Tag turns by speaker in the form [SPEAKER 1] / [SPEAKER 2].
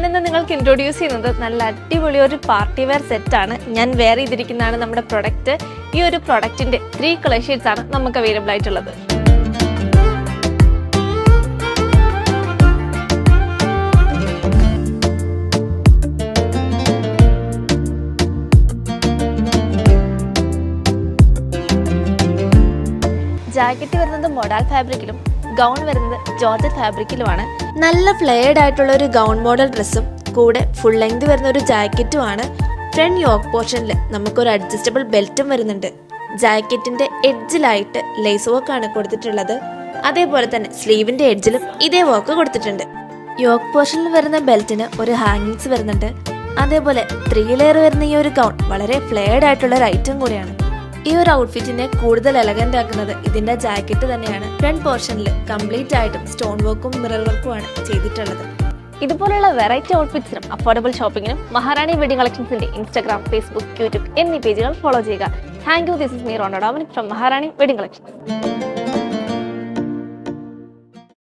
[SPEAKER 1] ഇന്ന് നിങ്ങൾക്ക് ഇൻട്രൊഡ്യൂസ് ചെയ്യുന്നത് നല്ല അടിപൊളി ഒരു പാർട്ടി വെയർ സെറ്റാണ്. ഞാൻ വെയർ ചെയ്തിരിക്കുന്നതാണ് നമ്മുടെ പ്രൊഡക്റ്റ്. ഈ ഒരു പ്രൊഡക്റ്റിന്റെ 3 കളർ ഷെയ്ഡ്സ് ആണ് നമുക്ക് അവൈലബിൾ ആയിട്ടുള്ളത്. ജാക്കറ്റ് വരുന്നത് മൊഡാൽ ഫാബ്രിക്കിലും ഗൗൺ വരുന്നത് ജോർജറ്റ് ഫാബ്രിക്കിലുമാണ്. നല്ല ഫ്ലെയർഡ് ആയിട്ടുള്ള ഒരു ഗൗൺ മോഡൽ ഡ്രസ്സും കൂടെ ഫുൾ ലെങ്ത് വരുന്ന ഒരു ജാക്കറ്റുമാണ്. ഫ്രണ്ട് യോക്ക് പോർഷനിൽ നമുക്കൊരു അഡ്ജസ്റ്റബിൾ ബെൽറ്റും വരുന്നുണ്ട്. ജാക്കറ്റിന്റെ എഡ്ജിലായിട്ട് ലേസ് വർക്ക് ആണ് കൊടുത്തിട്ടുള്ളത്. അതേപോലെ തന്നെ സ്ലീവിന്റെ എഡ്ജിലും ഇതേ വർക്ക് കൊടുത്തിട്ടുണ്ട്. യോക്ക് പോർഷനിൽ വരുന്ന ബെൽറ്റിന് ഒരു ഹാങ്ങിങ്സ് വരുന്നുണ്ട്. അതേപോലെ 3 ലെയർ വരുന്ന ഈ ഒരു ഗൗൺ വളരെ ഫ്ലെയർഡ് ആയിട്ടുള്ള ഒരു ഐറ്റം കൂടിയാണ്. ഈ ഒരു ഔട്ട്ഫിറ്റിനെ കൂടുതൽ എലഗന്റ് ആക്കുന്നത് ഇതിന്റെ ജാക്കറ്റ് തന്നെയാണ്. ഫ്രണ്ട് പോർഷനിൽ കംപ്ലീറ്റ് ആയിട്ടും സ്റ്റോൺ വർക്കും മിറർ വർക്കുമാണ് ചെയ്തിട്ടുള്ളത്. ഇതുപോലുള്ള വെറൈറ്റി ഔട്ട്ഫിറ്റ്സിനും അഫോർഡബിൾ ഷോപ്പിംഗിനും മഹാറാണി വെഡിങ് കളക്ഷൻസിന്റെ ഇൻസ്റ്റാഗ്രാം, ഫേസ്ബുക്ക്, യൂട്യൂബ് എന്നീ പേജുകൾ ഫോളോ ചെയ്യുക. Thank you. This is me Rona Dominic from Maharani wedding collections.